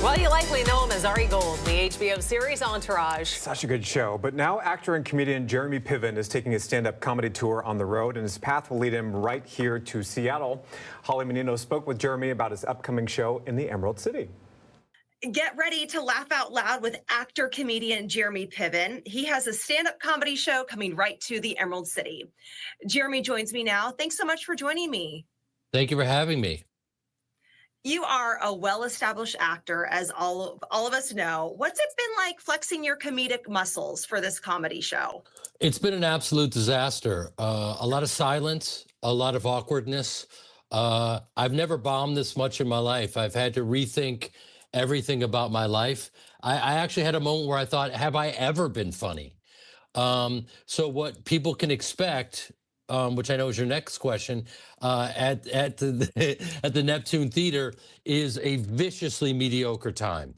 Well, you likely know him as Ari Gold, the HBO series Entourage. Such a good show. But now actor and comedian Jeremy Piven is taking his stand-up comedy tour on the road, and his path will lead him right here to Seattle. Holly Menino spoke with Jeremy about his upcoming show in the Emerald City. Get ready to laugh out loud with actor-comedian Jeremy Piven. He has a stand-up comedy show coming right to the Emerald City. Jeremy joins me now. Thanks so much for joining me. Thank you for having me. You are a well-established actor, as all of us know. What's it been like flexing your comedic muscles for this comedy show? It's been an absolute disaster. A lot of silence, a lot of awkwardness. I've never bombed this much in my life. I've had to rethink everything about my life. I actually had a moment where I thought, have I ever been funny? So what people can expect, which I know is your next question, at the Neptune Theater is a viciously mediocre time.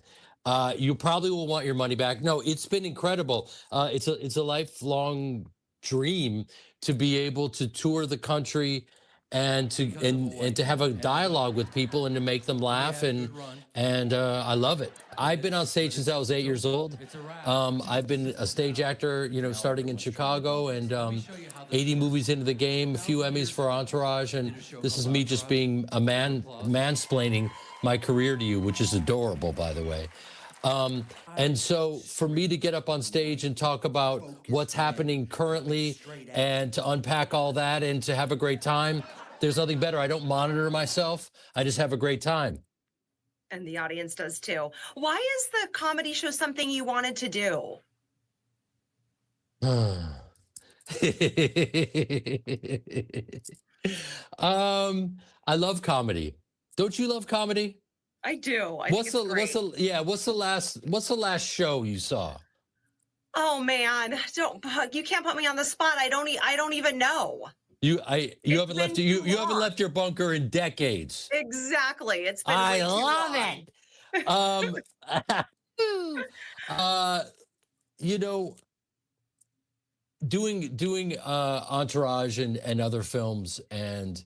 You probably will want your money back. No, it's been incredible. It's a lifelong dream to be able to tour the country and to have a dialogue with people and to make them laugh, and I love it. I've been on stage since I was 8 years old. I've been a stage actor, starting in Chicago, and 80 movies into the game, a few Emmys for Entourage, and this is me just being a mansplaining my career to you, which is adorable, by the way. And so for me to get up on stage and talk about what's happening currently and to unpack all that and to have a great time, there's nothing better. I don't monitor myself. I just have a great time. And the audience does too. Why is the comedy show something you wanted to do? I love comedy. Don't you love comedy? I do. What's the last show you saw? Oh man, you can't put me on the spot. I don't even know. You haven't left your bunker in decades. Exactly. It's been I love it. Doing Entourage and other films and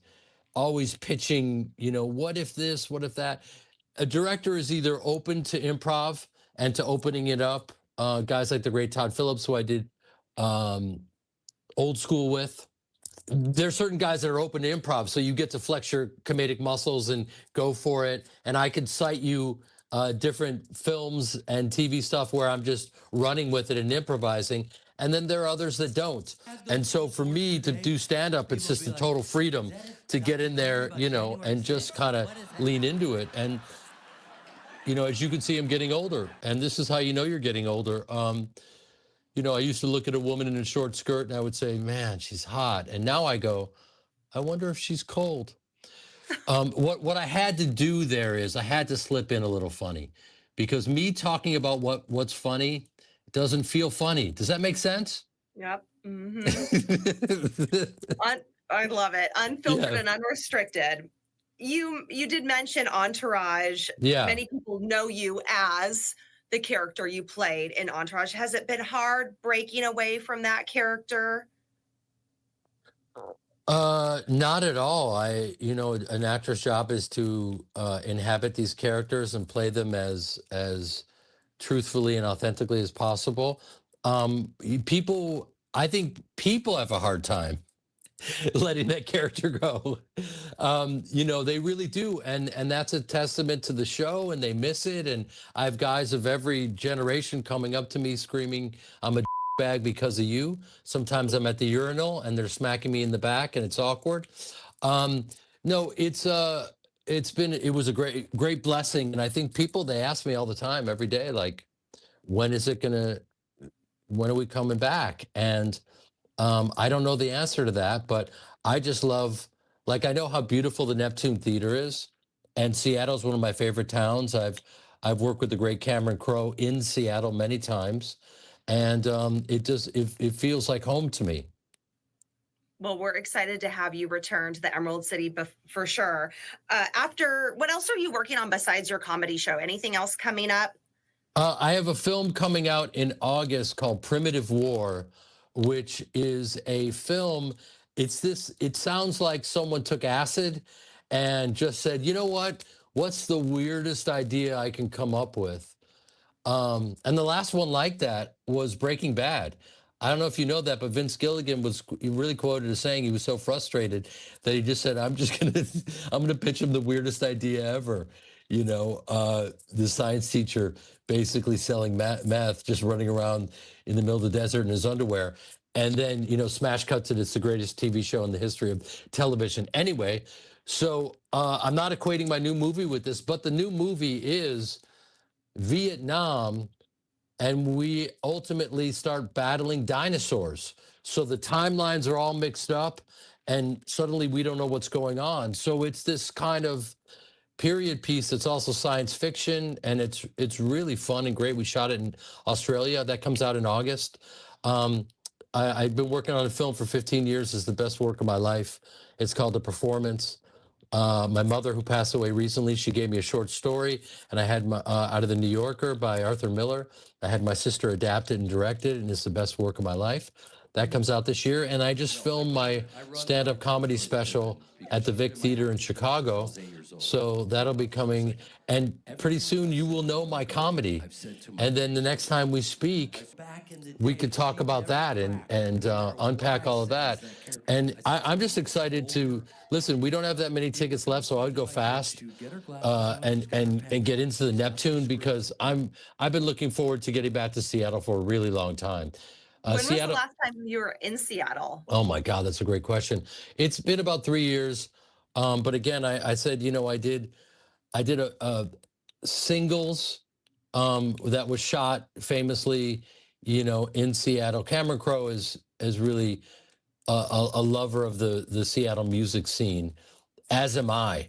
always pitching, what if this, what if that? A director is either open to improv and to opening it up. Guys like the great Todd Phillips, who I did Old School with. There's certain guys that are open to improv, so you get to flex your comedic muscles and go for it. And I could cite you different films and TV stuff where I'm just running with it and improvising. And then there are others that don't. And so for me to do stand-up, it's just a total freedom to get in there, and just kind of lean into it. And, as you can see, I'm getting older. And this is how you know you're getting older. I used to look at a woman in a short skirt and I would say, man, she's hot. And now I go, I wonder if she's cold. What I had to do there is I had to slip in a little funny, because me talking about what's funny doesn't feel funny. Does that make sense? Yep. I love it. Unfiltered and unrestricted. You did mention Entourage. Yeah. Many people know you as the character you played in Entourage. Has it been hard breaking away from that character? Not at all. An actor's job is to inhabit these characters and play them as truthfully and authentically as possible. I think people have a hard time letting that character go. They really do. And that's a testament to the show, and they miss it. And I have guys of every generation coming up to me screaming, I'm a bag because of you. Sometimes I'm at the urinal and they're smacking me in the back and it's awkward. No, it was a great blessing. And I think they ask me all the time, every day, like, when are we coming back? And I don't know the answer to that, but I just love, I know how beautiful the Neptune Theater is, and Seattle's one of my favorite towns. I've worked with the great Cameron Crowe in Seattle many times, and it feels like home to me. Well, we're excited to have you return to the Emerald City for sure. What else are you working on besides your comedy show? Anything else coming up? I have a film coming out in August called Primitive War, which is a film. It sounds like someone took acid and just said, you know what? what's the weirdest idea I can come up with? And the last one like that was Breaking Bad. I don't know if you know that, but Vince Gilligan was really quoted as saying he was so frustrated that he just said, I'm gonna pitch him the weirdest idea ever. You know, the science teacher basically selling meth, just running around in the middle of the desert in his underwear. And then, you know, smash cuts it. It's the greatest TV show in the history of television. Anyway, so I'm not equating my new movie with this, but the new movie is Vietnam, and we ultimately start battling dinosaurs. So the timelines are all mixed up, and suddenly we don't know what's going on. So it's this kind of period piece that's also science fiction, and it's really fun and great. We shot it in Australia. That comes out in August. I've been working on a film for 15 years. It's the best work of my life. It's called The Performance. My mother, who passed away recently, she gave me a short story, and I had my out of the New Yorker by Arthur Miller. I had my sister adapt it and direct it, and it's the best work of my life. That comes out this year, and I just filmed my stand-up comedy special at the Vic Theater in Chicago. So that'll be coming, and pretty soon you will know my comedy. And then the next time we speak, we could talk about that and unpack all of that. And I'm just excited to listen. We don't have that many tickets left, so I would go fast and get into the Neptune, because I've been looking forward to getting back to Seattle for a really long time. When was the last time you were in Seattle? Oh my God, that's a great question. It's been about 3 years. But again, I said, you know, I did a singles that was shot famously, you know, in Seattle. Cameron Crowe is really a lover of the Seattle music scene, as am I.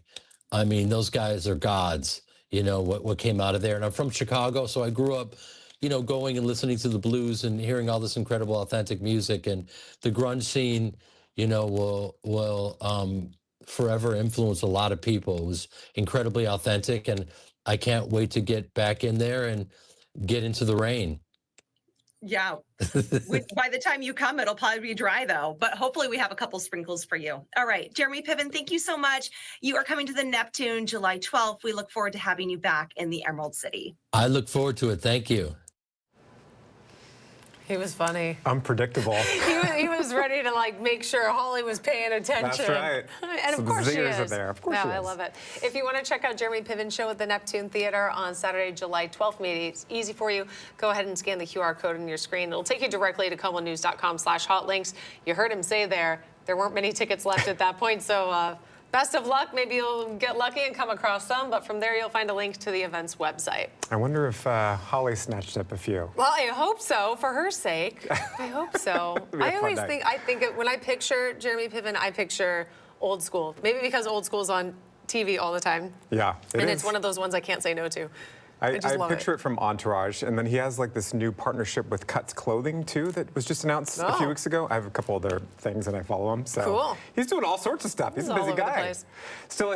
I mean, those guys are gods, you know, what came out of there. And I'm from Chicago, so I grew up, you know, going and listening to the blues and hearing all this incredible authentic music. And the grunge scene, you know, will forever influence a lot of people. It was incredibly authentic, and I can't wait to get back in there and get into the rain. Yeah. By the time you come, it'll probably be dry, though. But hopefully we have a couple sprinkles for you. All right. Jeremy Piven, thank you so much. You are coming to the Neptune July 12th. We look forward to having you back in the Emerald City. I look forward to it. Thank you. He was funny. Unpredictable. He was ready to like make sure Holly was paying attention. That's right. And so of course the she zingers is. are there. Of course no, she is. I love it. If you want to check out Jeremy Piven's show at the Neptune Theater on Saturday, July 12th, maybe it's easy for you. Go ahead and scan the QR code on your screen. It'll take you directly to KOMOnews.com/hotlinks. You heard him say there weren't many tickets left at that point, so best of luck. Maybe you'll get lucky and come across some, but from there you'll find a link to the event's website. I wonder if Holly snatched up a few. Well, I hope so, for her sake. I hope so. I always think, when I picture Jeremy Piven, I picture old school. Maybe because old school's on TV all the time. Yeah, it's one of those ones I can't say no to. I picture it from Entourage, and then he has like this new partnership with Cuts Clothing too that was just announced a few weeks ago. I have a couple other things and I follow him, so cool. He's doing all sorts of stuff. He's a busy guy. Still.